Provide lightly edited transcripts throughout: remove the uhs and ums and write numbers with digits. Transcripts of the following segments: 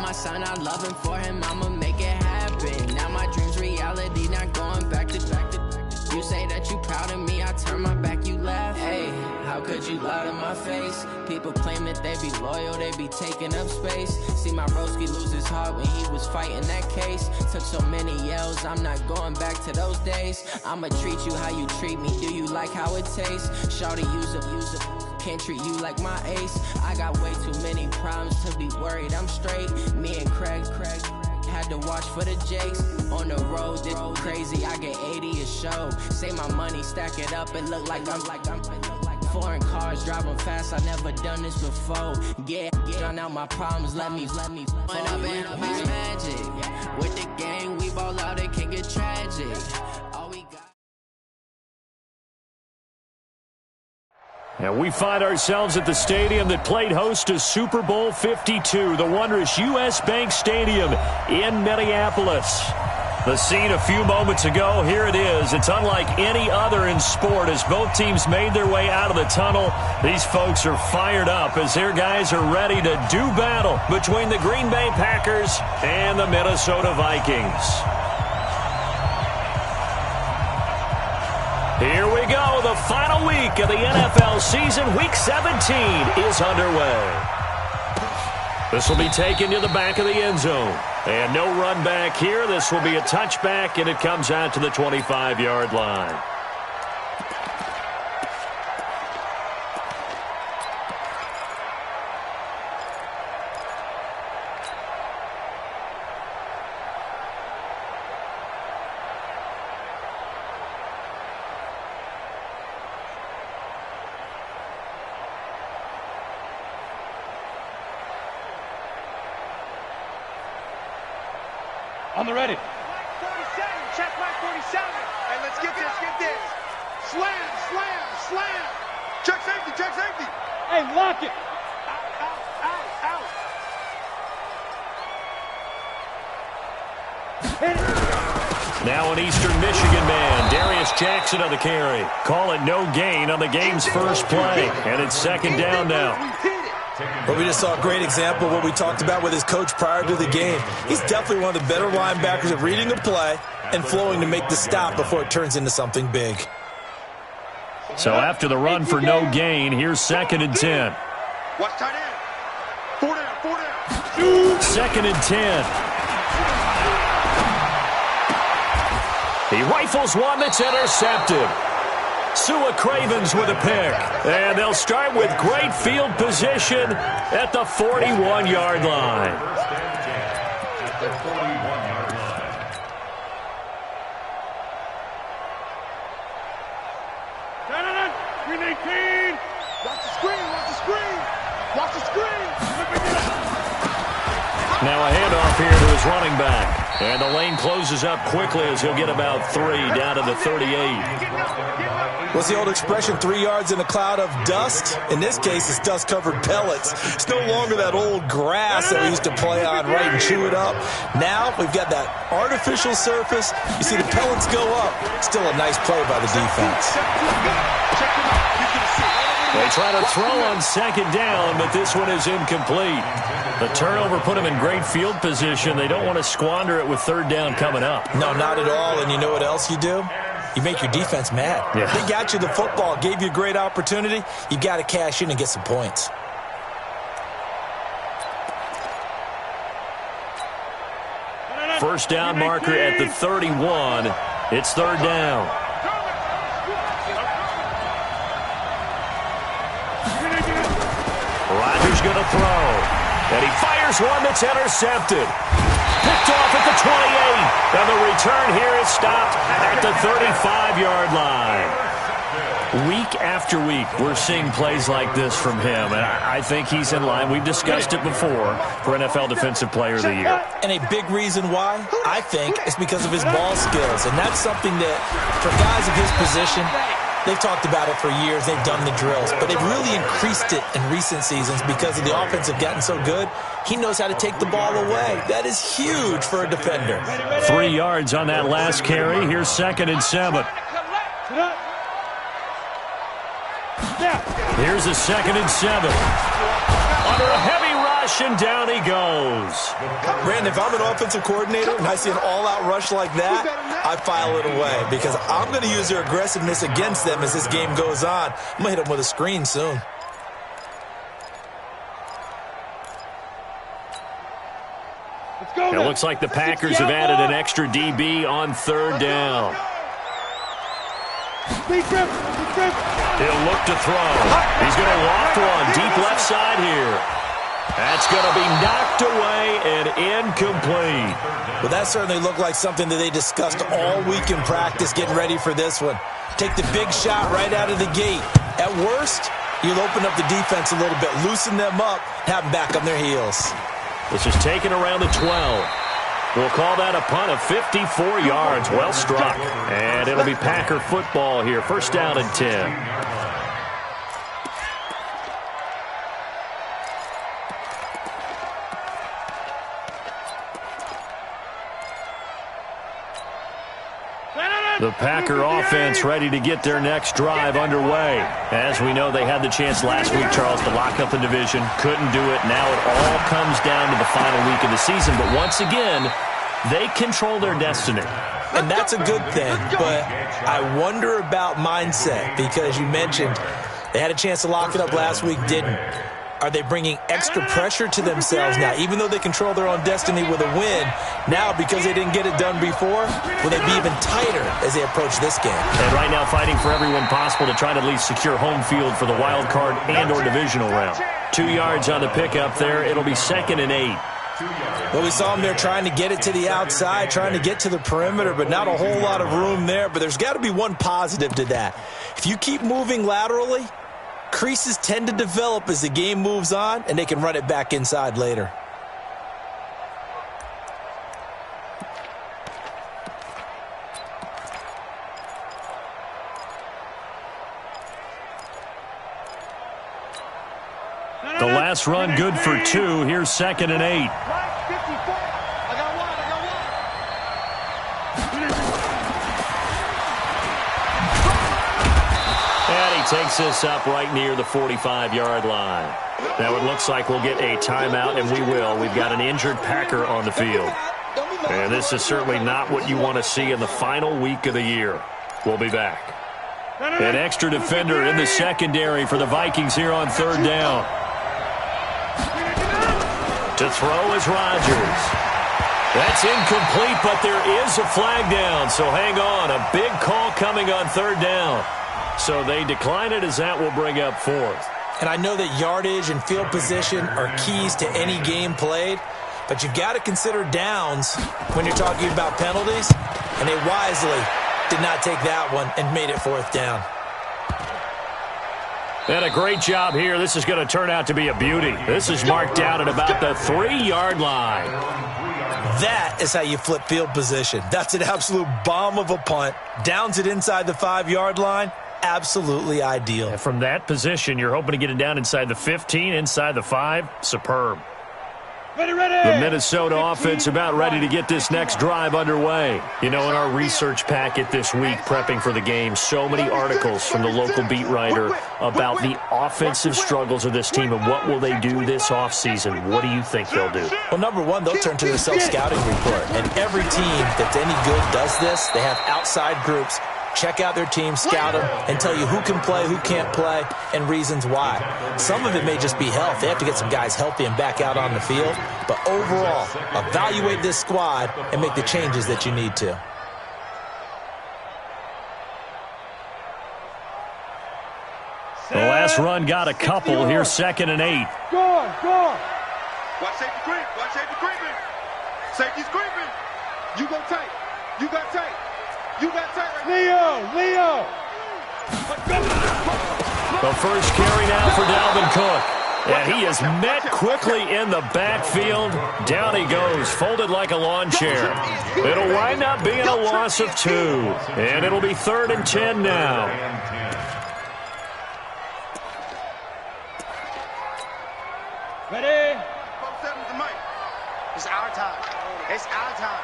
my son, I love him for him, I'ma make it happen. Now my dream's reality, not going back to. You say that you proud of me, I turn my back, you laugh. Hey, how could you lie to my face? People claim that they be loyal, they be taking up space. See my broski lose his heart when he was fighting that case. Took so many yells, I'm not going back to those days. I'ma treat you how you treat me, do you like how it tastes? Shawty, use a can't treat you like my ace. I got way too many problems to be worried, I'm straight. Me and Craig had to watch for the Jakes. On the road, this crazy, I get 80 a show. Say my money, stack it up, and look like I'm foreign cars, driving fast, I never done this before. Get on out my problems, let me When up in a mix magic. With the gang, we ball out, it can get tragic. All we got. And we find ourselves at the stadium that played host to Super Bowl 52, the wondrous U.S. Bank Stadium in Minneapolis. The scene a few moments ago, here it is. It's unlike any other in sport as both teams made their way out of the tunnel. These folks are fired up as their guys are ready to do battle between the Green Bay Packers and the Minnesota Vikings. Here we go. The final week of the NFL season. Week 17 is underway. This will be taken to the back of the end zone. And no run back here. This will be a touchback, and it comes out to the 25-yard line. On the ready. 47, check back 47. Hey, let's get this. Slam. Check safety. Hey, lock it. Out. Now an Eastern Michigan man, Darius Jackson on the carry. Call it no gain on the game's first play. And it's second down now. Well, we just saw a great example of what we talked about with his coach prior to the game. He's definitely one of the better linebackers at reading a play and flowing to make the stop before it turns into something big. So after the run for no gain, here's second and 10. Watch tight end. 4 down. Second and 10. He rifles one that's intercepted. Sua Cravens with a pick. And they'll start with great field position at the 41-yard line. Green 18. Watch the screen. Now a handoff here to his running back. And the lane closes up quickly as he'll get about 3 down to the 38. What's the old expression, 3 yards in a cloud of dust? In this case, it's dust-covered pellets. It's no longer that old grass that we used to play on, right, and chew it up. Now we've got that artificial surface. You see the pellets go up. Still a nice play by the defense. They try to throw on second down, but this one is incomplete. The turnover put them in great field position. They don't want to squander it with third down coming up. No, not at all. And you know what else you do? You make your defense mad. Yeah. They got you the football, gave you a great opportunity. You got to cash in and get some points. First down marker at the 31. It's third down. Rodgers going to throw. And he fires one that's intercepted. Picked off at the 28. And the return here is stopped at the 35-yard line. Week after week, we're seeing plays like this from him, and I think he's in line. We've discussed it before for NFL Defensive Player of the Year. And a big reason why, I think, is because of his ball skills. And that's something that, for guys of his position, they've talked about it for years. They've done the drills. But they've really increased it in recent seasons because of the offense have gotten so good. He knows how to take the ball away. That is huge for a defender. 3 yards on that last carry. Here's second and 7. Here's a second and 7. Under a heavy rush, possession. Down he goes. Brandon, if I'm an offensive coordinator and I see an all-out rush like that, I file it away because I'm going to use their aggressiveness against them as this game goes on. I'm going to hit them with a screen soon. It looks like the Packers have added an extra DB on third down. He'll look to throw. He's going to loft one deep left side here. That's going to be knocked away and incomplete. Well, that certainly looked like something that they discussed all week in practice getting ready for this one. Take the big shot right out of the gate. At worst, you'll open up the defense a little bit, loosen them up, have them back on their heels. This is taken around the 12. We'll call that a punt of 54 yards. Well struck. And it'll be Packer football here. First down and 10. The Packer offense ready to get their next drive underway. As we know, they had the chance last week, Charles, to lock up the division. Couldn't do it. Now it all comes down to the final week of the season. But once again, they control their destiny. And that's a good thing. But I wonder about mindset because you mentioned they had a chance to lock it up last week, didn't. Are they bringing extra pressure to themselves now? Even though they control their own destiny with a win, now because they didn't get it done before, will they be even tighter as they approach this game? And right now fighting for everyone possible to try to at least secure home field for the wild card and or divisional round. 2 yards on the pickup there. It'll be 2nd and 8. Well, we saw them there trying to get it to the outside, trying to get to the perimeter, but not a whole lot of room there. But there's got to be one positive to that. If you keep moving laterally, creases tend to develop as the game moves on, and they can run it back inside later. The last run good for 2. Here's 2nd and 8. Takes this up right near the 45-yard line. Now it looks like we'll get a timeout, and we will. We've got an injured Packer on the field. And this is certainly not what you want to see in the final week of the year. We'll be back. An extra defender in the secondary for the Vikings here on third down. To throw is Rodgers. That's incomplete, but there is a flag down, so hang on. A big call coming on third down. So they decline it as that will bring up 4th. And I know that yardage and field position are keys to any game played, but you've got to consider downs when you're talking about penalties, and they wisely did not take that one and made it 4th down. And a great job here. This is going to turn out to be a beauty. This is marked down at about the 3-yard line. That is how you flip field position. That's an absolute bomb of a punt. Downs it inside the 5-yard line. Absolutely ideal. And from that position, you're hoping to get it down inside the 15, inside the 5. Superb. Ready. The Minnesota offense about ready to get this next drive underway. You know, in our research packet this week, prepping for the game, so many articles from the local beat writer about the offensive struggles of this team and what will they do this offseason. What do you think they'll do? Well, number one, they'll turn to their self-scouting report. And every team that's any good does this. They have outside groups. Check out their team, scout them, and tell you who can play, who can't play, and reasons why. Some of it may just be health. They have to get some guys healthy and back out on the field. But overall, evaluate this squad and make the changes that you need to. The last run got a couple. Here's 2nd and 8. Go on. Watch safety creep. Watch safety creeping. Safety's creeping. You go tight. You got tight. You got tight. Leo. The first carry now for Dalvin Cook. And he is met quickly in the backfield. Down he goes, folded like a lawn chair. It'll wind up being a loss of 2. And it'll be 3rd and 10 now. Ready. 4-7 to Mike. It's our time. It's our time.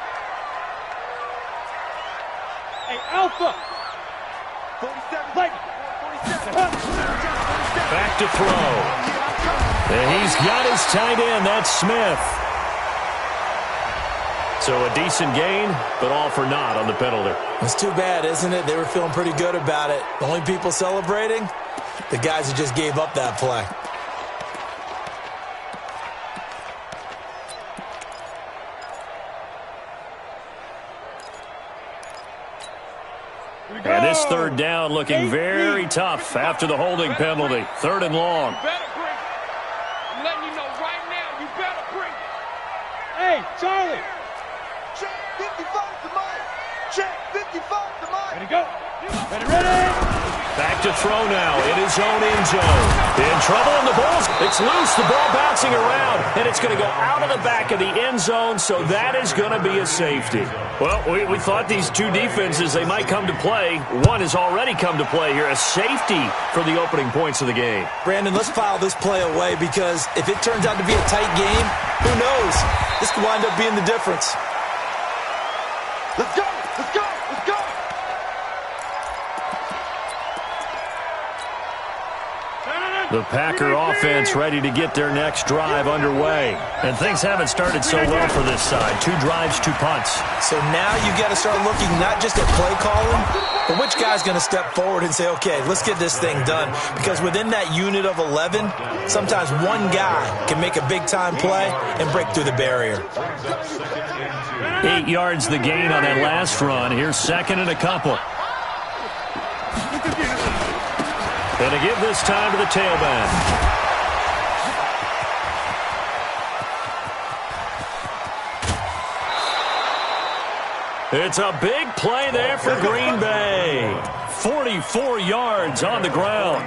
Hey, Alpha. 47. Like. 47. Back to throw. And he's got his tight end. That's Smith. So a decent gain, but all for naught on the penalty. It's too bad, isn't it? They were feeling pretty good about it. The only people celebrating, the guys who just gave up that play. And this third down looking very tough after the holding penalty. 3rd and long. You better bring it. I'm letting you know right now, you better bring it. Hey, Charlie. Check 55 to Mike. Check 55 to Mike. Ready, go. Ready. Back to throw now in his own end zone. In trouble in the balls. It's loose. The ball bouncing around. And it's going to go out of the back of the end zone, so that is going to be a safety. Well, we thought these two defenses, they might come to play. One has already come to play here. A safety for the opening points of the game. Brandon, let's file this play away because if it turns out to be a tight game, who knows? This could wind up being the difference. Let's go. Let's go. Let's go. The Packer offense ready to get their next drive underway. And things haven't started so well for this side. 2 drives, 2 punts. So now you got to start looking not just at play calling, but which guy's going to step forward and say, okay, let's get this thing done. Because within that unit of 11, sometimes one guy can make a big-time play and break through the barrier. 8 yards the gain on that last run. Here's 2nd and a couple. And to give this time to the tailback. It's a big play there for Green Bay. 44 yards on the ground.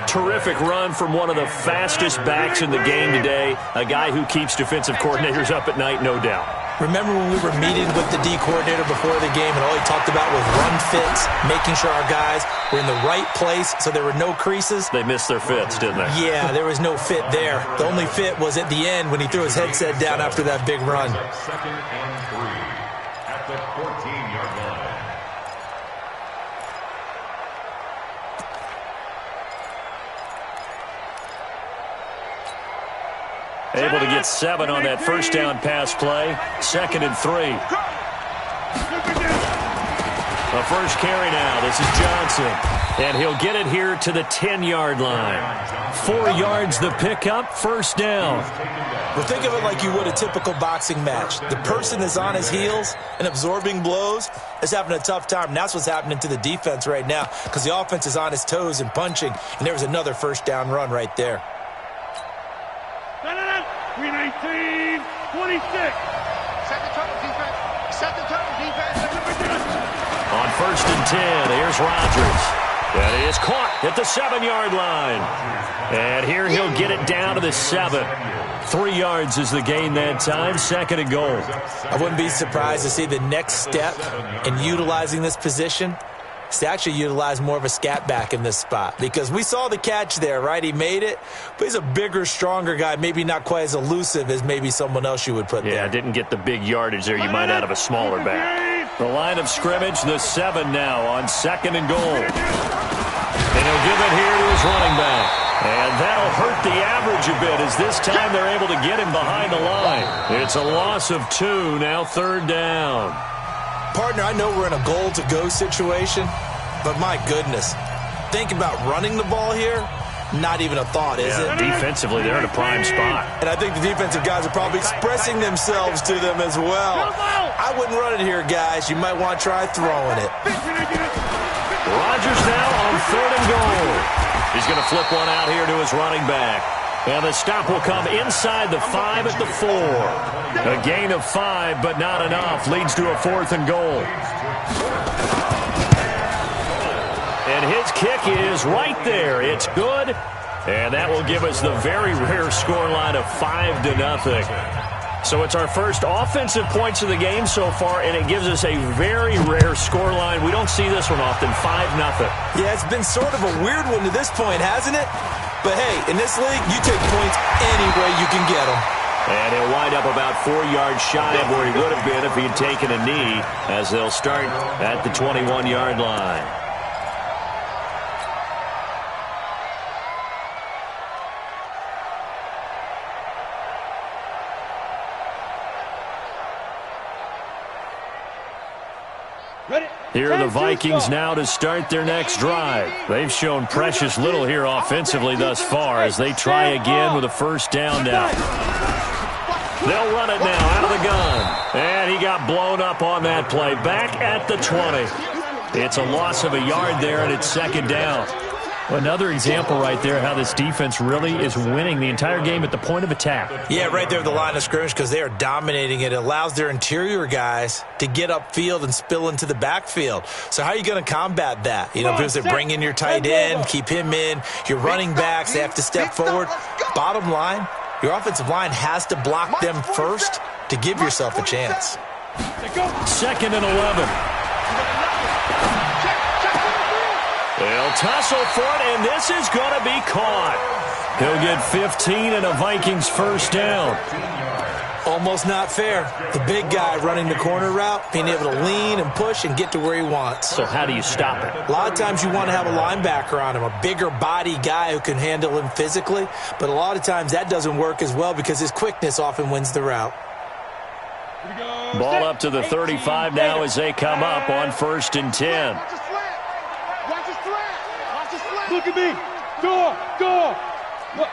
Terrific run from one of the fastest backs in the game today. A guy who keeps defensive coordinators up at night, no doubt. Remember when we were meeting with the D coordinator before the game and all he talked about was run fits, making sure our guys were in the right place so there were no creases? They missed their fits, didn't they? Yeah, there was no fit there. The only fit was at the end when he threw his headset down after that big run. 2nd and 3 at the 14-yard line. Able to get 7 on that first down pass play. 2nd and 3. The first carry now. This is Johnson. And he'll get it here to the 10-yard line. 4 yards the pickup. First down. Well, think of it like you would a typical boxing match. The person is on his heels and absorbing blows is having a tough time. And that's what's happening to the defense right now because the offense is on his toes and punching. And there was another first down run right there. 319, 26. Second tunnel defense. Second tunnel defense. On 1st and 10, here's Rodgers. That is caught at the 7-yard line. And here he'll get it down to the 7. 3 yards is the gain that time. 2nd and goal. I wouldn't be surprised to see the next step in utilizing this position is to actually utilize more of a scat back in this spot. Because we saw the catch there, right? He made it, but he's a bigger, stronger guy, maybe not quite as elusive as maybe someone else you would put there. Yeah, didn't get the big yardage there you might out of a smaller back. The line of scrimmage, the 7 now on 2nd and goal. And he'll give it here to his running back. And that'll hurt the average a bit as this time they're able to get him behind the line. It's a loss of 2, now 3rd down. Partner, I know we're in a goal-to-go situation, but my goodness, think about running the ball here, not even a thought, is it? Defensively, they're in a prime spot. And I think the defensive guys are probably expressing themselves to them as well. I wouldn't run it here, guys. You might want to try throwing it. Rodgers now on 3rd and goal. He's going to flip one out here to his running back. And the stop will come inside the 5 at the 4. A gain of 5, but not enough. Leads to a 4th and goal. And his kick is right there. It's good. And that will give us the very rare scoreline of 5-0. So it's our first offensive points of the game so far, and it gives us a very rare scoreline. We don't see this one often, 5-0. Yeah, it's been sort of a weird one to this point, hasn't it? But, hey, in this league, you take points any way you can get them. And he'll wind up about 4 yards shy of where he would have been if he'd taken a knee, as they'll start at the 21-yard line. Here are the Vikings now to start their next drive. They've shown precious little here offensively thus far as they try again with a first down now. They'll run it now out of the gun. And he got blown up on that play. Back at the 20. It's a loss of a yard there, and it's second down. Another example right there how this defense really is winning the entire game at the point of attack. Yeah, right there at the line of scrimmage because they are dominating it. It allows their interior guys to get upfield and spill into the backfield. So how are you going to combat that? You know, because they bring in your tight end, keep him in. Your running backs, they have to step forward. Bottom line, your offensive line has to block them first to give yourself a chance. Second and 11. They'll tussle for it, and this is going to be caught. He'll get 15 and a Vikings first down. Almost not fair. The big guy running the corner route, being able to lean and push and get to where he wants. So how do you stop it? A lot of times you want to have a linebacker on him, a bigger body guy who can handle him physically, but a lot of times that doesn't work as well because his quickness often wins the route. Ball up to the 35 now as they come up on first and 10. Look at me. Door. Look.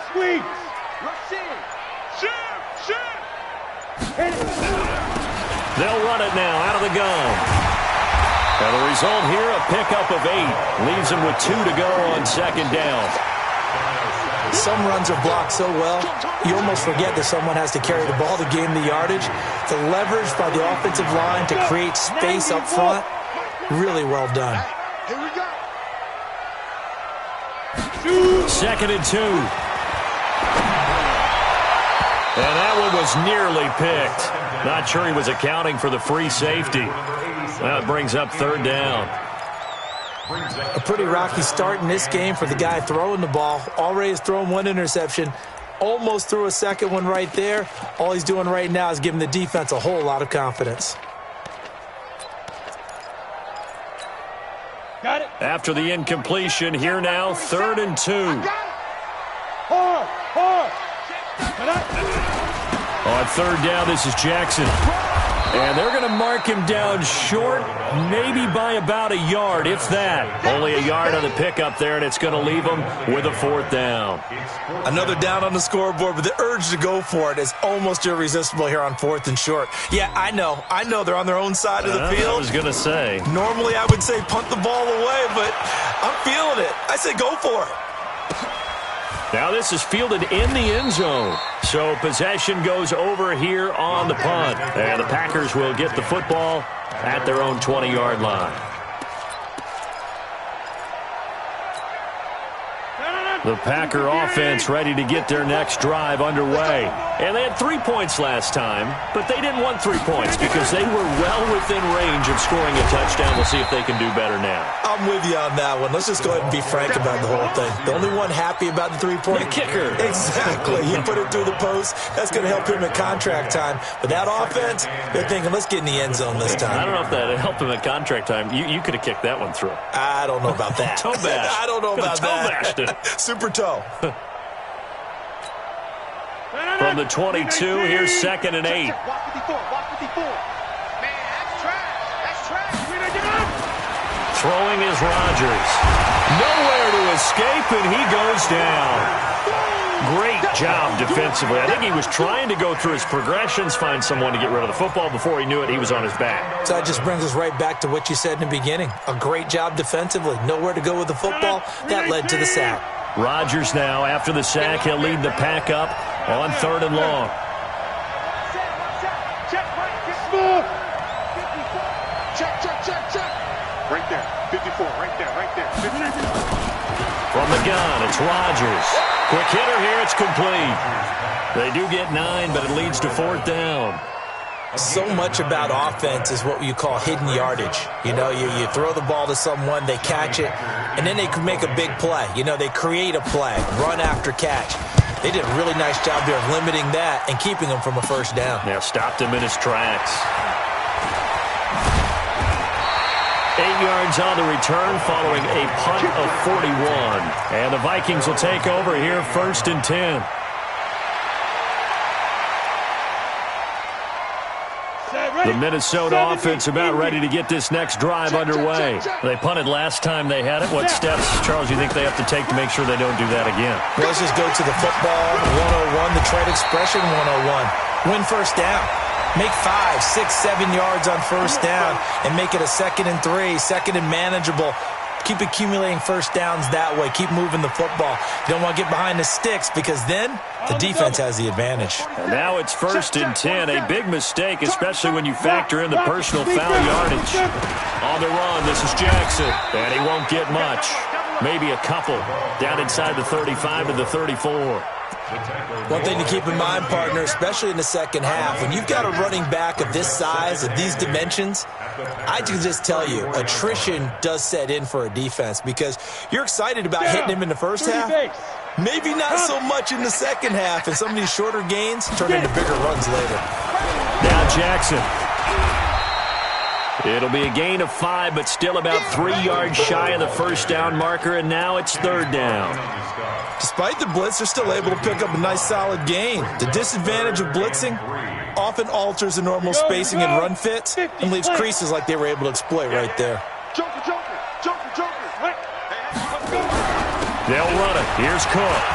Squeeze. Rush in. Shoot. Hit it. They'll run it now out of the gun. And the result here, a pickup of 8. Leaves them with 2 to go on second down. Some runs are blocked so well, you almost forget that someone has to carry the ball to gain the yardage. The leverage by the offensive line to create space up front, really well done. Here we go. Second and 2. And that one was nearly picked. Not sure he was accounting for the free safety. That brings up third down. A pretty rocky start in this game for the guy throwing the ball. Already has thrown one interception. Almost threw a second one right there. All he's doing right now is giving the defense a whole lot of confidence. Got it. After the incompletion, here now, third and 2. Hard. On third down, this is Jackson. And they're going to mark him down short, maybe by about a yard, if that. Only a yard on the pickup there, and it's going to leave them with a fourth down. Another down on the scoreboard, but the urge to go for it is almost irresistible here on fourth and short. Yeah, I know they're on their own side of the field. I was going to say. Normally I would say punt the ball away, but I'm feeling it. I say go for it. Now this is fielded in the end zone. So possession goes over here on the punt. And the Packers will get the football at their own 20-yard line. The Packer offense ready to get their next drive underway. And they had 3 points last time, but they didn't want 3 points because they were well within range of scoring a touchdown. We'll see if they can do better now. I'm with you on that one. Let's just go ahead and be frank about the whole thing. The only one happy about the 3-point. The kicker. Exactly. He put it through the post. That's going to help him at contract time. But that offense, they're thinking, let's get in the end zone this time. I don't know if that helped him at contract time. You could have kicked that one through. I don't know about that. Toe bash. I don't know about that. Toe bashed it. Super toe. From the 22, here's second and 8. Watch 54. Man, that's trash. Throwing is Rodgers. Nowhere to escape, and he goes down. Great job defensively. I think he was trying to go through his progressions, find someone to get rid of the football. Before he knew it, he was on his back. So that just brings us right back to what you said in the beginning. A great job defensively. Nowhere to go with the football. That led to the sack. Rodgers now, after the sack, he'll lead the pack up on third and long. Check. Right there. 54. Right there. 54. From the gun, it's Rodgers. Quick hitter here, it's complete. They do get 9, but it leads to fourth down. So much about offense is what you call hidden yardage. You know, you throw the ball to someone, they catch it, and then they can make a big play. You know, they create a play, run after catch. They did a really nice job there of limiting that and keeping him from a first down. Now stopped him in his tracks. 8 yards on the return following a punt of 41. And the Vikings will take over here first and 10. The Minnesota offense about ready to get this next drive underway. They punted last time they had it. What steps, Charles, you think they have to take to make sure they don't do that again? Well, let's just go to the football 101, the trade expression 101. Win first down. Make 5, 6, 7 yards on first down and make it a 2nd and 3, 2nd and manageable. Keep accumulating first downs that way. Keep moving the football. You don't want to get behind the sticks because then the defense has the advantage. And now it's 1st and 10. A big mistake, especially when you factor in the personal foul yardage. On the run, this is Jackson. And he won't get much. Maybe a couple. Down inside the 35 to the 34. One thing to keep in mind, partner, especially in the second half, when you've got a running back of this size, of these dimensions, I can just tell you, attrition does set in for a defense because you're excited about hitting him in the first half. Maybe not so much in the second half, and some of these shorter gains turn into bigger runs later. Now Jackson. It'll be a gain of 5, but still about 3 yards shy of the first down marker, and now it's 3rd down. Despite the blitz, they're still able to pick up a nice solid gain. The disadvantage of blitzing often alters the normal spacing and run fits and leaves creases like they were able to exploit right there. They'll run it. Here's Cook.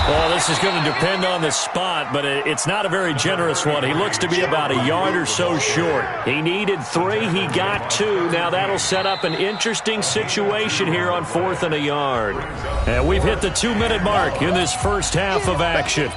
Well, this is going to depend on the spot, but it's not a very generous one. He looks to be about a yard or so short. He needed 3. He got 2. Now that'll set up an interesting situation here on 4th and a yard. And we've hit the 2-minute mark in this first half of action.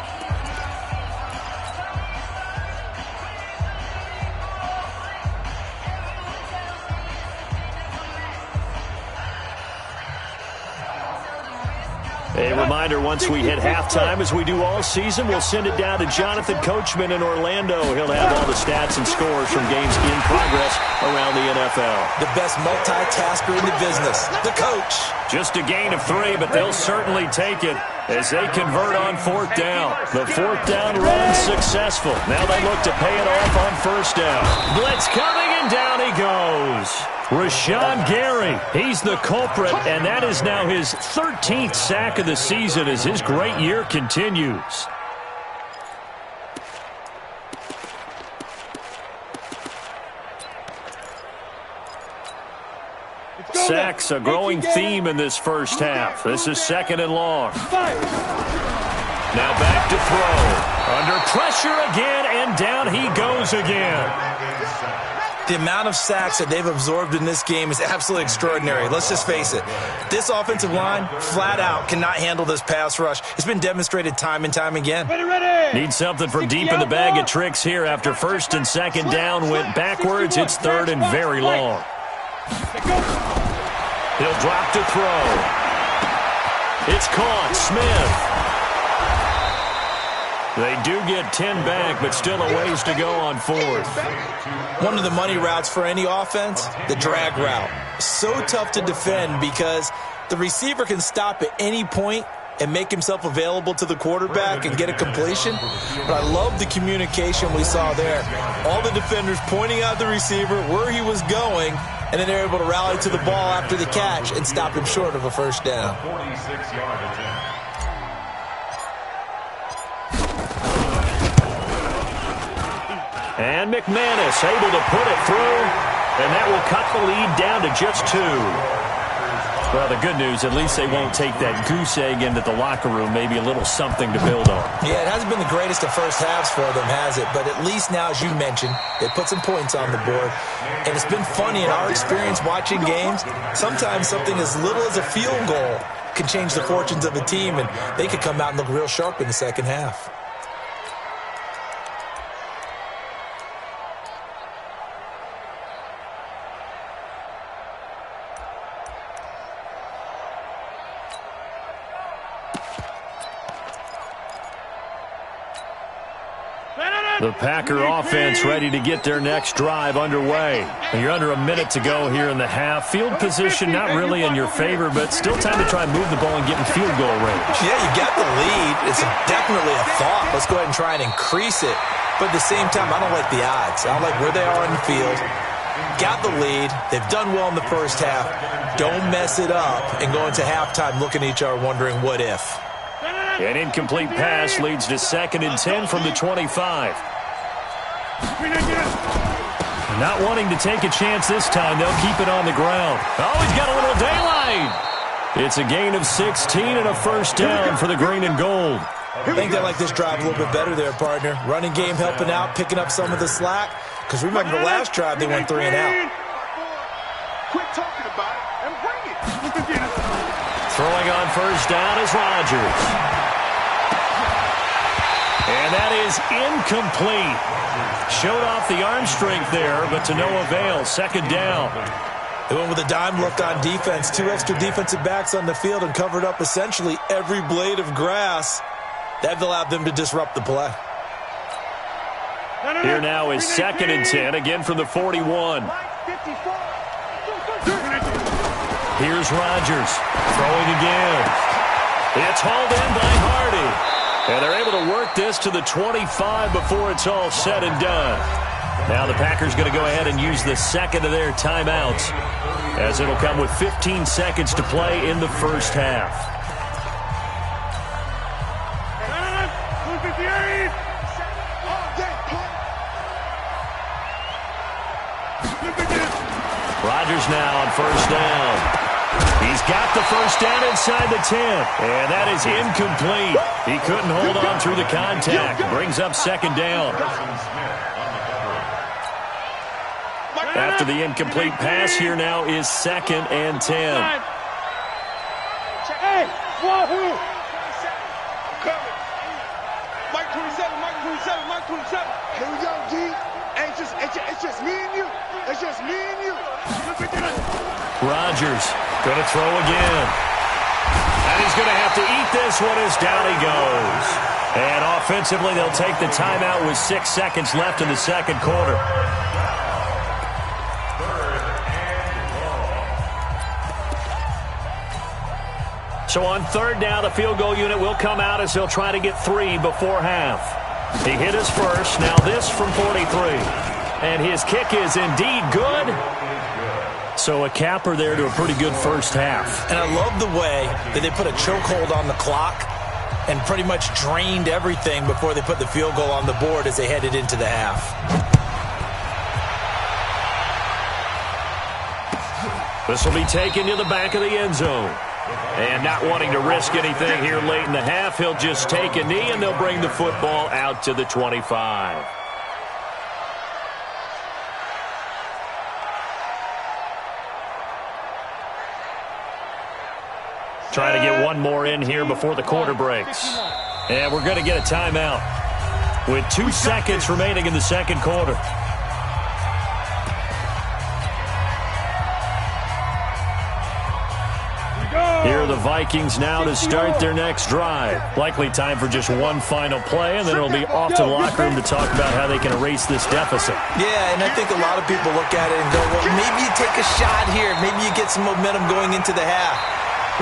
A reminder, once we hit halftime, as we do all season, we'll send it down to Jonathan Coachman in Orlando. He'll have all the stats and scores from games in progress around the NFL. The best multitasker in the business, the coach. Just a gain of 3, but they'll certainly take it as they convert on 4th down. The 4th down run successful. Now they look to pay it off on 1st down. Blitz coming, and down he goes. Rashawn Gary, he's the culprit, and that is now his 13th sack of the season as his great year continues. Sacks, a growing theme in this first half. This is 2nd and long. Now back to throw. Under pressure again, and down he goes again. The amount of sacks that they've absorbed in this game is absolutely extraordinary. Let's just face it. This offensive line, flat out, cannot handle this pass rush. It's been demonstrated time and time again. Need something from deep in the bag of tricks here. After 1st and 2nd down went backwards, it's 3rd and very long. He'll drop to throw. It's caught. Smith. They do get 10 back, but still a ways to go on 4th. One of the money routes for any offense, the drag route. So tough to defend because the receiver can stop at any point and make himself available to the quarterback and get a completion. But I love the communication we saw there. All the defenders pointing out the receiver, where he was going, and then they're able to rally to the ball after the catch and stop him short of a first down. 46-yard attempt. And McManus able to put it through, and that will cut the lead down to just 2. Well, the good news, at least they won't take that goose egg into the locker room, maybe a little something to build on. Yeah, it hasn't been the greatest of first halves for them, has it? But at least now, as you mentioned, they put some points on the board. And it's been funny in our experience watching games. Sometimes something as little as a field goal can change the fortunes of a team, and they could come out and look real sharp in the second half. The Packer offense ready to get their next drive underway. You're under a minute to go here in the half. Field position not really in your favor, but still time to try and move the ball and get in field goal range. Yeah, you got the lead. It's definitely a thought. Let's go ahead and try and increase it. But at the same time, I don't like the odds. I don't like where they are in the field. Got the lead. They've done well in the first half. Don't mess it up and go into halftime looking at each other wondering what if. An incomplete pass leads to 2nd and 10 from the 25. Not wanting to take a chance this time, they'll keep it on the ground. Oh, he's got a little daylight. It's a gain of 16 and a first down for the green and gold. I think they like this drive a little bit better there, partner. Running game helping out, picking up some of the slack. Because remember the last drive, they went 3 and out. Quit talking about it and bring it. Throwing on first down is Rodgers. And that is incomplete. Showed off the arm strength there, but to no avail. Second down. They went with a dime look on defense. 2 extra defensive backs on the field and covered up essentially every blade of grass. That allowed them to disrupt the play. Here now is 2nd and 10, again from the 41. Here's Rodgers, throwing again. It's hauled in by Hardy. And they're able to work this to the 25 before it's all said and done. Now the Packers going to go ahead and use the second of their timeouts, as it'll come with 15 seconds to play in the first half. Rodgers now on first down. He's got the first down inside the 10. And that is incomplete. He couldn't hold on through the contact. Brings up second down. After the incomplete pass, here now is 2nd and 10. Hey, wahoo! Coming. Mike 27, Mike 27, Mike 27. Here we go, G. It's just me and you. It's just me and you. Rodgers going to throw again. And he's going to have to eat this one as down he goes. And offensively, they'll take the timeout with 6 seconds left in the second quarter. So on third down, the field goal unit will come out as they'll try to get 3 before half. He hit his first. Now this from 43. And his kick is indeed good. So a capper there to a pretty good first half. And I love the way that they put a chokehold on the clock and pretty much drained everything before they put the field goal on the board as they headed into the half. This will be taken to the back of the end zone. And not wanting to risk anything here late in the half, he'll just take a knee and they'll bring the football out to the 25. Trying to get one more in here before the quarter breaks. And we're going to get a timeout with 2 seconds remaining in the second quarter. Here are the Vikings now to start their next drive. Likely time for just one final play, and then it'll be off to the locker room to talk about how they can erase this deficit. Yeah, and I think a lot of people look at it and go, well, maybe you take a shot here. Maybe you get some momentum going into the half.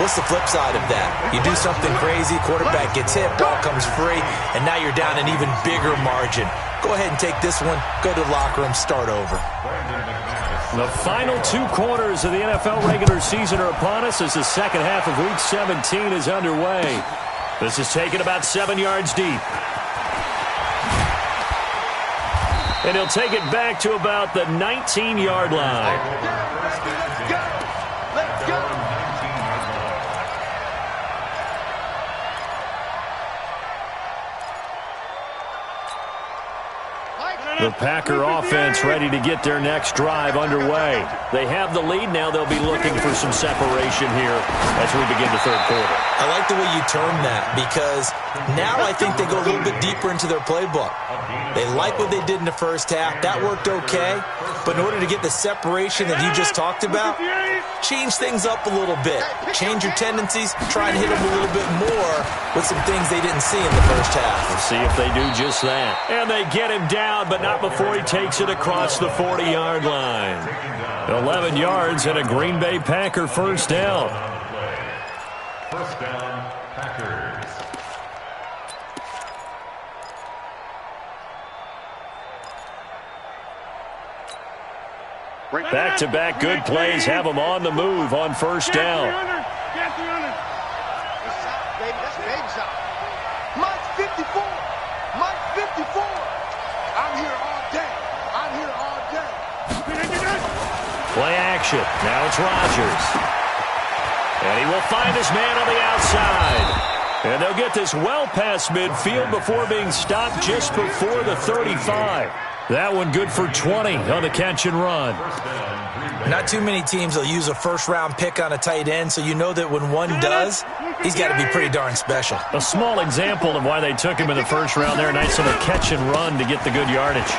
What's the flip side of that? You do something crazy, quarterback gets hit, ball comes free, and now you're down an even bigger margin. Go ahead and take this one, go to the locker room, start over. The final 2 quarters of the NFL regular season are upon us as the second half of Week 17 is underway. This is taken about 7 yards deep. And he'll take it back to about the 19-yard line. Let's go. The Packer offense ready to get their next drive underway. They have the lead. Now they'll be looking for some separation here as we begin the third quarter. I like the way you term that because now I think they go a little bit deeper into their playbook. They like what they did in the first half. That worked okay. But in order to get the separation that you just talked about, change things up a little bit. Change your tendencies. Try and hit them a little bit more with some things they didn't see in the first half. We'll see if they do just that. And they get him down, but not before he takes it across the 40-yard line. 11 yards and a Green Bay Packer first down. First down, Packers. Back-to-back good plays have them on the move on first down. That's baby shot. Mike 54. Mike 54. I'm here all day. Play action. Now it's Rodgers. And he will find his man on the outside. And they'll get this well past midfield before being stopped just before the 35. That one good for 20 on the catch and run. Not too many teams will use a first-round pick on a tight end, so you know that when one does, he's got to be pretty darn special. A small example of why they took him in the first round there. Nice little catch and run to get the good yardage.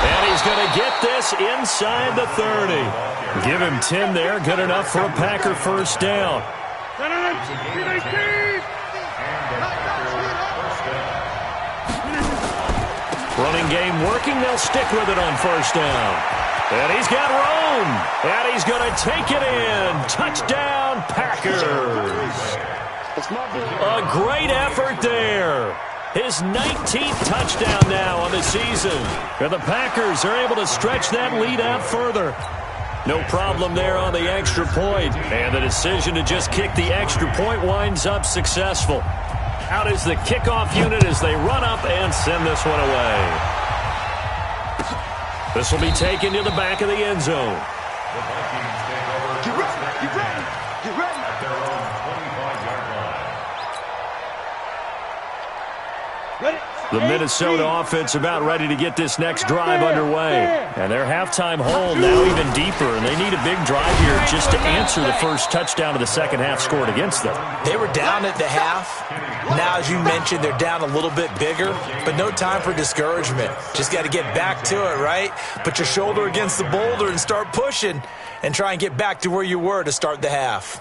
And he's going to get this inside the 30. Give him 10 there. Good enough for a Packer first down. Running game working. They'll stick with it on first down. And he's got room. And he's going to take it in. Touchdown, Packers. A great effort there. His 19th touchdown now on the season. And the Packers are able to stretch that lead out further. No problem there on the extra point. And the decision to just kick the extra point winds up successful. Out is the kickoff unit as they run up and send this one away. This will be taken to the back of the end zone. The Vikings take over. Get ready. At their own 25-yard line. Ready? The Minnesota offense about ready to get this next drive underway. And their halftime hole now even deeper, and they need a big drive here just to answer the first touchdown of the second half scored against them. They were down at the half. Now, as you mentioned, they're down a little bit bigger, but no time for discouragement. Just got to get back to it, right? Put your shoulder against the boulder and start pushing and try and get back to where you were to start the half.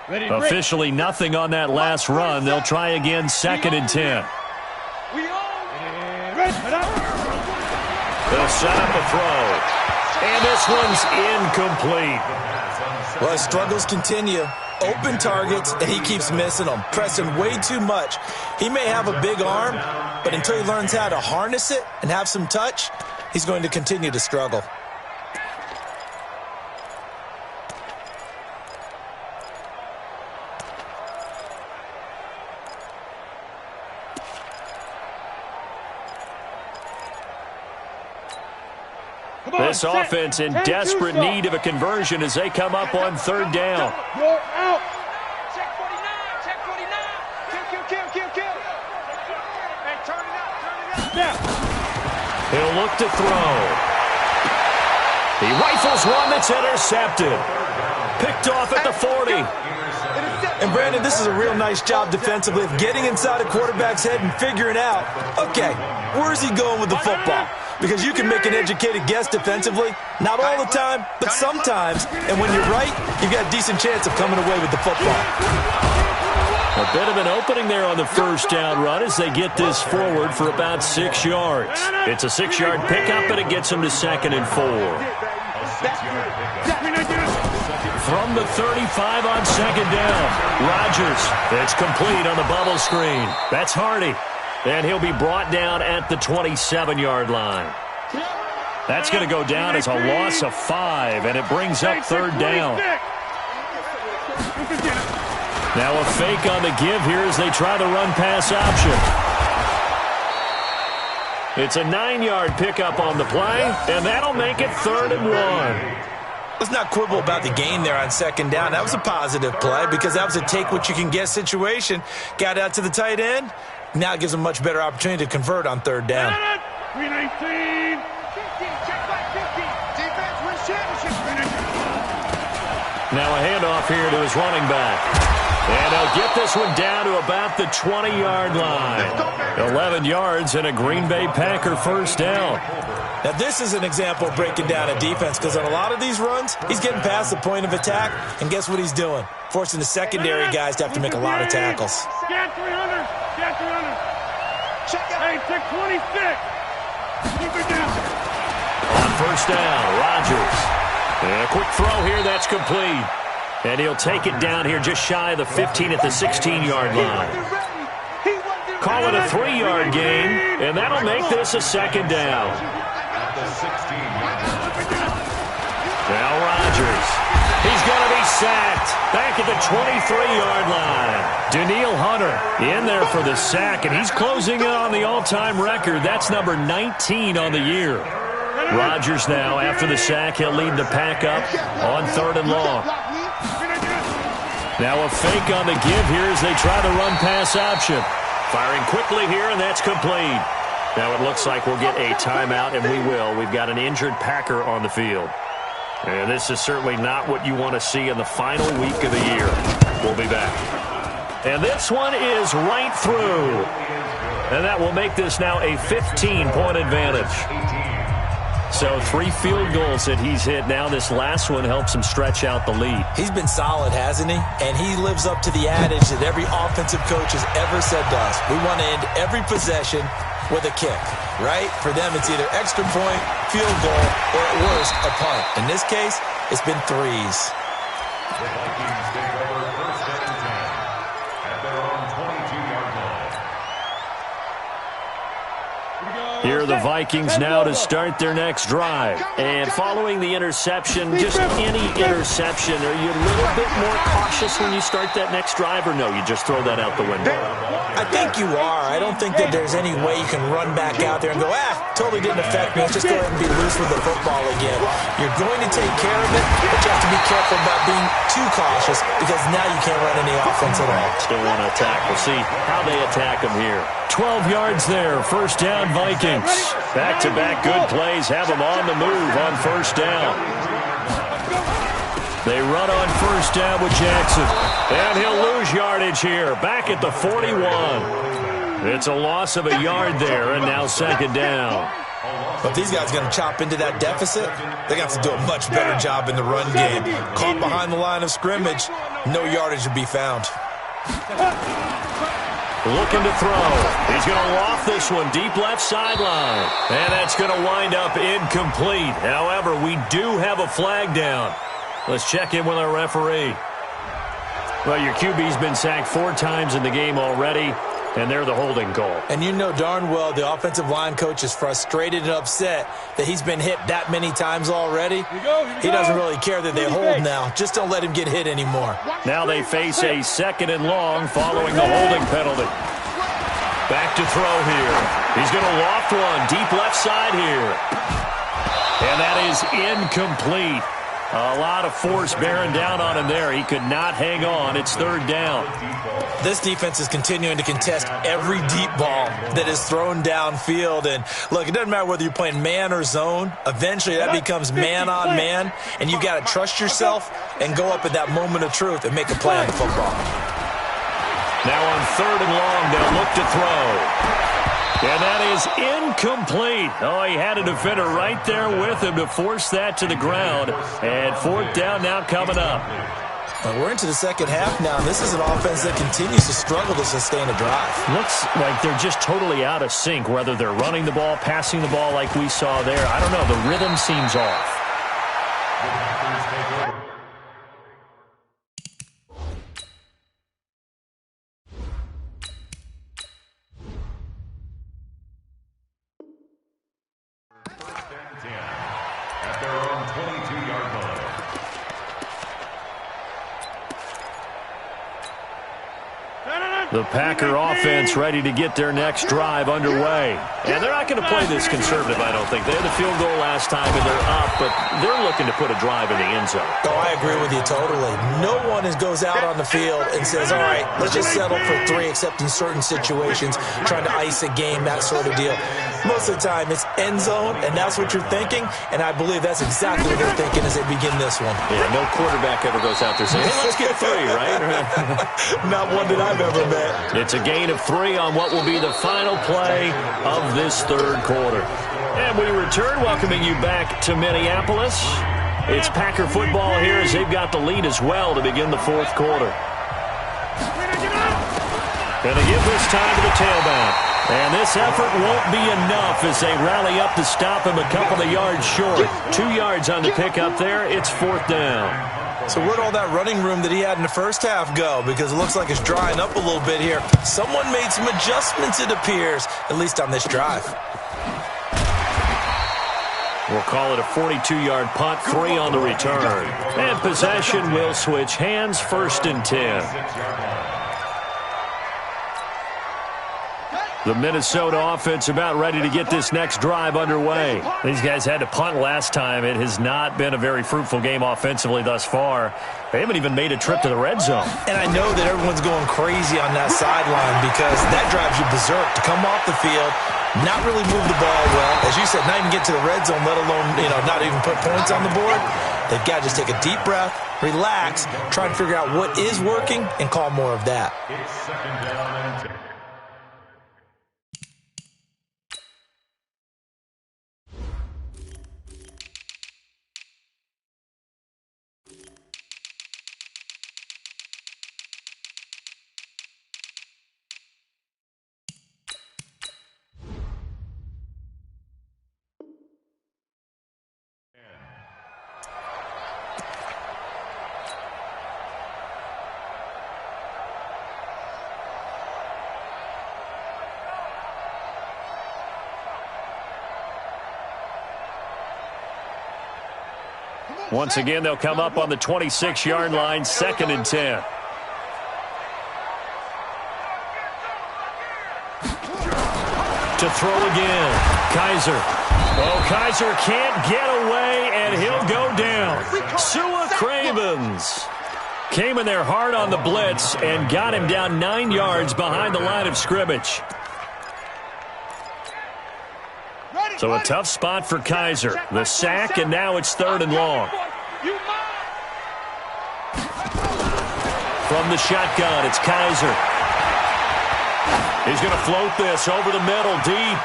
Officially nothing on that last run. They'll try again 2nd and 10. They'll set up a throw. And this one's incomplete. Well, his struggles continue. Open targets, and he keeps missing them, pressing way too much. He may have a big arm, but until he learns how to harness it and have some touch, he's going to continue to struggle. This offense in desperate need of a conversion as they come up on 3rd down. You're out. Check 49. Check 49. Kill. Hey, turn it out. Now. He'll look to throw. He rifles one that's intercepted. Picked off at the 40. And, Brandon, this is a real nice job defensively of getting inside a quarterback's head and figuring out, okay, where's he going with the football? Because you can make an educated guess defensively. Not all the time, but sometimes. And when you're right, you've got a decent chance of coming away with the football. A bit of an opening there on the first down run as they get this forward for about 6 yards. It's a 6-yard pickup, and it gets them to 2nd and 4. From the 35 on 2nd down, Rodgers. It's complete on the bubble screen. That's Hardy. And he'll be brought down at the 27-yard line. That's going to go down as a loss of 5, and it brings up 3rd down. Now a fake on the give here as they try the run-pass option. It's a 9-yard pickup on the play, and that'll make it 3rd and 1. Let's not quibble about the gain there on 2nd down. That was a positive play because that was a take-what-you-can-get situation. Got out to the tight end. Now it gives them a much better opportunity to convert on 3rd down. 319. Now a handoff here to his running back. And they'll get this one down to about the 20-yard line. 11 yards and a Green Bay Packer first down. Now this is an example of breaking down a defense because on a lot of these runs, he's getting past the point of attack, and guess what he's doing? Forcing the secondary guys to have to make a lot of tackles. Scan 300. Scan 300. Hey, check 26. Keep it down. On first down, Rodgers. And a quick throw here, that's complete. And he'll take it down here just shy of the 15 at the 16-yard line. Call it a 3-yard gain, and that'll make this a 2nd down. Now Rodgers. He's going to be sacked back at the 23-yard line. Danielle Hunter in there for the sack, and he's closing in on the all-time record. That's number 19 on the year. Rodgers now, after the sack, he'll lead the pack up on 3rd and long. Now a fake on the give here as they try the run-pass option. Firing quickly here, and that's complete. Now it looks like we'll get a timeout, and we will. We've got an injured Packer on the field. And this is certainly not what you want to see in the final week of the year. We'll be back. And this one is right through. And that will make this now a 15-point advantage. So 3 field goals that he's hit now. This last one helps him stretch out the lead. He's been solid, hasn't he? And he lives up to the adage that every offensive coach has ever said to us. We want to end every possession with a kick, right? For them, it's either extra point, field goal, or at worst, a punt. In this case, it's been 3s. The Vikings take over 1st and 10 at their own 22-yard line. Here are the Vikings now to start their next drive. And following the interception, just any interception, are you a little bit more cautious when you start that next drive, or no, you just throw that out the window? I think you are. I don't think that there's any way you can run back out there and go, totally didn't affect me. Let's just go ahead and be loose with the football again. You're going to take care of it, but you have to be careful about being too cautious because now you can't run any offense at all. Still want to attack. We'll see how they attack them here. 12 yards there. 1st down, Vikings. Back-to-back good plays have them on the move on 1st down. They run on 1st down with Jackson. And he'll lose yardage here. Back at the 41. It's a loss of a yard there, and now 2nd down. But these guys are going to chop into that deficit. They're going to have to do a much better job in the run game. Caught behind the line of scrimmage, no yardage to be found. Looking to throw. He's going to loft this one deep left sideline. And that's going to wind up incomplete. However, we do have a flag down. Let's check in with our referee. Well, your QB's been sacked 4 times in the game already, and they're the holding call. And you know darn well the offensive line coach is frustrated and upset that he's been hit that many times already. He doesn't really care that they hold now. Just don't let him get hit anymore. Now they face a 2nd and long following the holding penalty. Back to throw here. He's going to loft one deep left side here. And that is incomplete. A lot of force bearing down on him there. He could not hang on. It's 3rd down. This defense is continuing to contest every deep ball that is thrown downfield. And, look, it doesn't matter whether you're playing man or zone. Eventually that becomes man on man. And you've got to trust yourself and go up at that moment of truth and make a play on the football. Now on 3rd and long, they'll look to throw. And that is incomplete. Oh, he had a defender right there with him to force that to the ground. And 4th down now coming up. We're into the 2nd half now. This is an offense that continues to struggle to sustain a drive. Looks like they're just totally out of sync, whether they're running the ball, passing the ball like we saw there. I don't know. The rhythm seems off. At their own 22-yard line. The Packer offense ready to get their next drive underway. And they're not going to play this conservative, I don't think. They had the field goal last time, and they're up, but they're looking to put a drive in the end zone. Oh, I agree with you totally. No one goes out on the field and says, all right, let's just settle for 3, except in certain situations, trying to ice a game, that sort of deal. Most of the time, it's end zone, and that's what you're thinking, and I believe that's exactly what they're thinking as they begin this one. Yeah, no quarterback ever goes out there saying, hey, let's get 3, right? Not one that I've ever met. It's a gain of 3 on what will be the final play of this 3rd quarter. And we return, welcoming you back to Minneapolis. It's Packer football here as they've got the lead as well to begin the 4th quarter. Going to give this time to the tailback. And this effort won't be enough as they rally up to stop him a couple of yards short. 2 yards on the pickup there. It's 4th down. So where'd all that running room that he had in the first half go? Because it looks like it's drying up a little bit here. Someone made some adjustments, it appears, at least on this drive. We'll call it a 42-yard punt, 3 on the return. And possession will switch hands, 1st and 10. The Minnesota offense about ready to get this next drive underway. These guys had to punt last time. It has not been a very fruitful game offensively thus far. They haven't even made a trip to the red zone. And I know that everyone's going crazy on that sideline because that drives you berserk to come off the field, not really move the ball well. As you said, not even get to the red zone, let alone, not even put points on the board. They've got to just take a deep breath, relax, try and figure out what is working, and call more of that. It's second down and 10. Once again, they'll come up on the 26-yard line, 2nd and 10. To throw again, Kaiser. Oh, Kaiser can't get away, and he'll go down. Sua Cravens came in there hard on the blitz and got him down 9 yards behind the line of scrimmage. So a tough spot for Kaiser. The sack, and now it's 3rd and long. From the shotgun, it's Kaiser. He's going to float this over the middle, deep.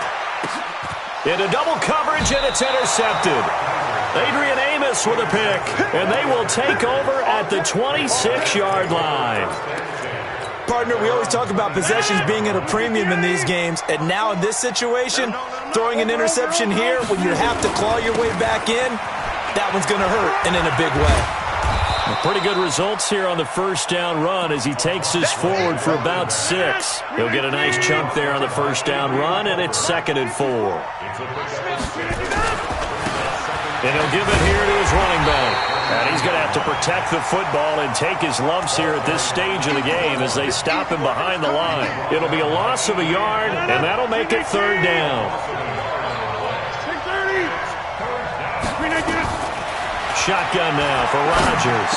Into double coverage, and it's intercepted. Adrian Amos with a pick, and they will take over at the 26-yard line. Partner, we always talk about possessions being at a premium in these games, and now in this situation, throwing an interception here when you have to claw your way back in, that one's going to hurt, and in a big way. Pretty good results here on the first down run as he takes us forward for about 6. He'll get a nice chunk there on the first down run, and it's 2nd and 4. And he'll give it here to his running back. And he's going to have to protect the football and take his lumps here at this stage of the game as they stop him behind the line. It'll be a loss of a yard, and that'll make it 3rd down. Shotgun now for Rodgers.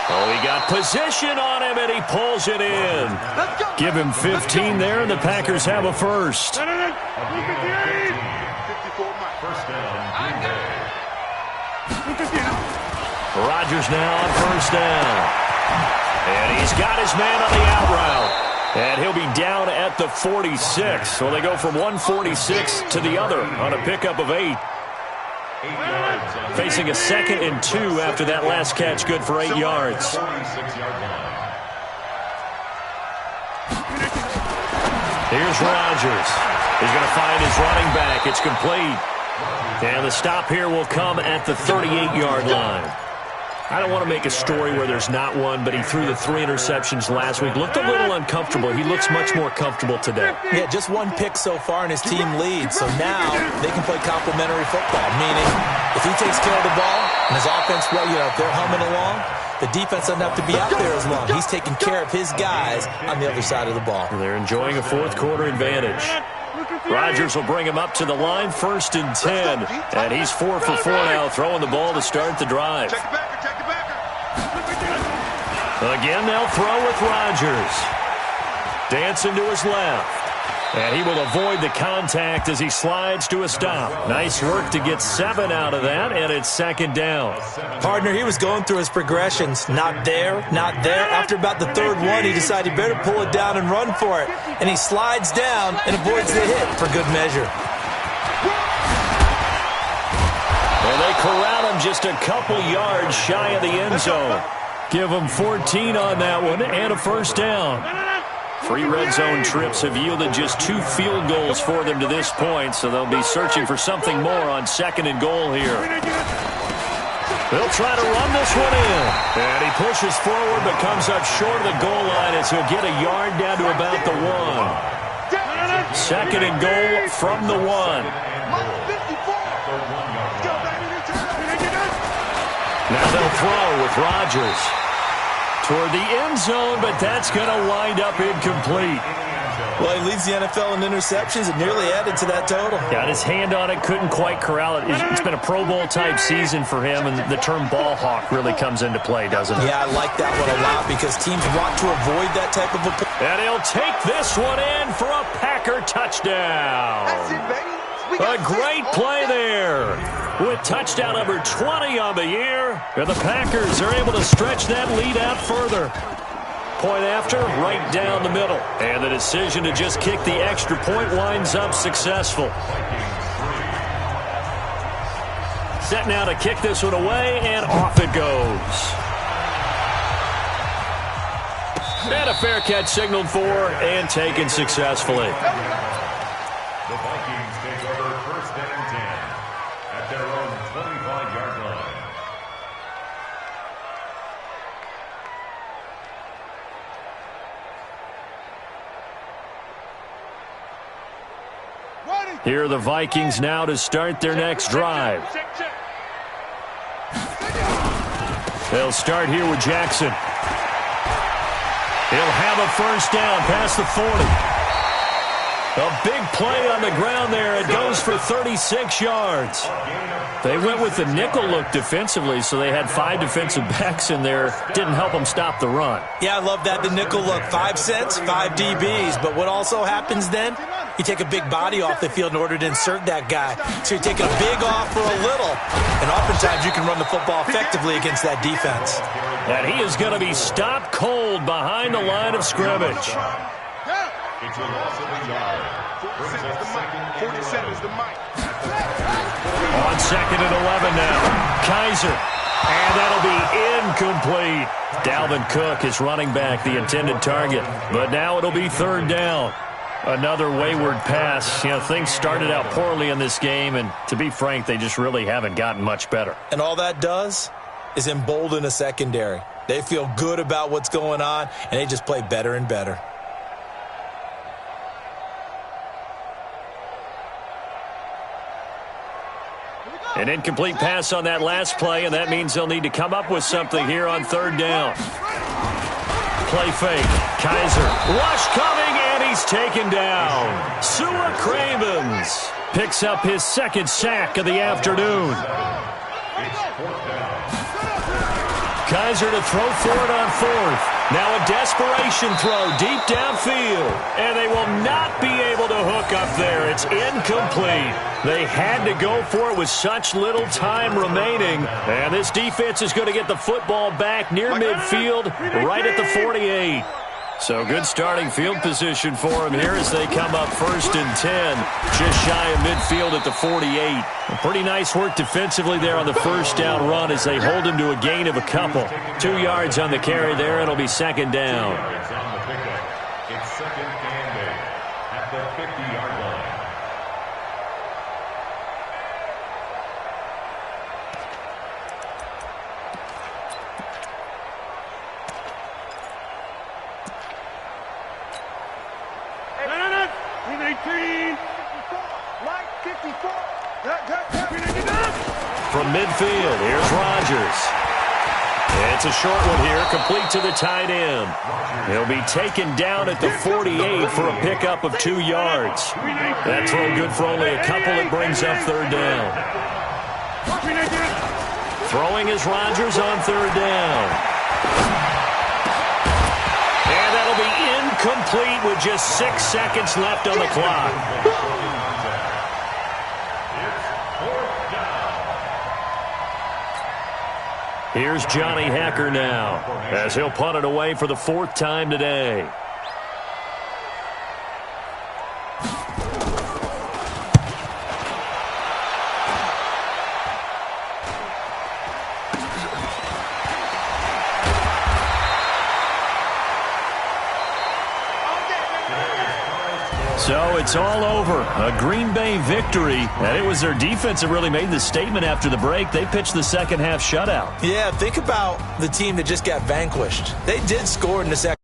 Oh, he got position on him, and he pulls it in. Give him 15 there, and the Packers have a first. Rodgers now on first down. And he's got his man on the out route. And he'll be down at the 46. So they go from 146 to the other on a pickup of 8. Facing a 2nd and 2 after that last catch, good for 8 yards. Here's Rodgers. He's going to find his running back. It's complete. And the stop here will come at the 38-yard line. I don't want to make a story where there's not one, but he threw the 3 interceptions last week. Looked a little uncomfortable. He looks much more comfortable today. Yeah, just 1 pick so far, and his team leads. So now they can play complementary football, meaning if he takes care of the ball and his offense, if they're humming along, the defense doesn't have to be out there as long. He's taking care of his guys on the other side of the ball. They're enjoying a 4th quarter advantage. Rodgers will bring him up to the line, 1st and 10. And he's 4 for 4 now, throwing the ball to start the drive. Again, they'll throw with Rodgers. Dancing to his left. And he will avoid the contact as he slides to a stop. Nice work to get 7 out of that, and it's 2nd down. Partner, he was going through his progressions. Not there, not there. After about the 3rd one, he decided he better pull it down and run for it. And he slides down and avoids the hit for good measure. And they corral him just a couple yards shy of the end zone. Give him 14 on that one and a first down. 3 red zone trips have yielded just 2 field goals for them to this point, so they'll be searching for something more on 2nd and goal here. They'll try to run this one in. And he pushes forward but comes up short of the goal line as he'll get a yard down to about the 1. 2nd and goal from the 1. Now they'll throw with Rodgers toward the end zone, but that's going to wind up incomplete. Well, he leads the NFL in interceptions and nearly added to that total. Got his hand on it, couldn't quite corral it. It's been a Pro Bowl-type season for him, and the term ball hawk really comes into play, doesn't it? Yeah, I like that one a lot because teams want to avoid that type of a play. And he'll take this one in for a Packer touchdown. That's it, baby. A great play there with touchdown number 20 on the year. And the Packers are able to stretch that lead out further. Point after, right down the middle. And the decision to just kick the extra point winds up successful. Set now to kick this one away, and off it goes. And a fair catch signaled for and taken successfully. The Vikings take over 1st and 10 at their own 25-yard line. Here are the Vikings now to start their next drive. They'll start here with Jackson. He'll have a first down past the 40. A big play on the ground there. It goes for 36 yards. They went with the nickel look defensively, so they had 5 defensive backs in there. Didn't help them stop the run. Yeah, I love that, the nickel look. 5 cents, 5 DBs. But what also happens then? You take a big body off the field in order to insert that guy. So you're taking a big off for a little. And oftentimes you can run the football effectively against that defense. And he is going to be stopped cold behind the line of scrimmage. It's a loss of a yard. 47 is the mic. On 2nd and 11 now. Kaiser. And that'll be incomplete. Dalvin Cook is running back, the intended target. But now it'll be 3rd down. Another wayward pass. You know, things started out poorly in this game, and to be frank, they just really haven't gotten much better. And all that does is embolden a secondary. They feel good about what's going on, and they just play better and better. An incomplete pass on that last play, and that means they'll need to come up with something here on 3rd down. Play fake. Kaiser. Rush coming, and he's taken down. Sua Cravens picks up his 2nd sack of the afternoon. Kaiser to throw for it on 4th. Now a desperation throw deep downfield. And they will not be able to hook up there. It's incomplete. They had to go for it with such little time remaining. And this defense is going to get the football back near midfield, right at the 48. So good starting field position for them here as they come up 1st and 10, just shy of midfield at the 48. Pretty nice work defensively there on the first down run as they hold him to a gain of a couple. 2 yards on the carry there. It'll be 2nd down. It's on the pickup. It's 2nd and 8 at the 50-yard line. From midfield, here's Rodgers. It's a short one here, complete to the tight end. He'll be taken down at the 48 for a pickup of 2 yards. That throw good for only a couple. It brings up 3rd down. Throwing is Rodgers on 3rd down. And that'll be incomplete with just 6 seconds left on the clock. Here's Johnny Hacker now as he'll punt it away for the 4th time today. So it's all over. A Green Bay victory. And it was their defense that really made the statement after the break. They pitched the second half shutout. Yeah, think about the team that just got vanquished. They did score in the second.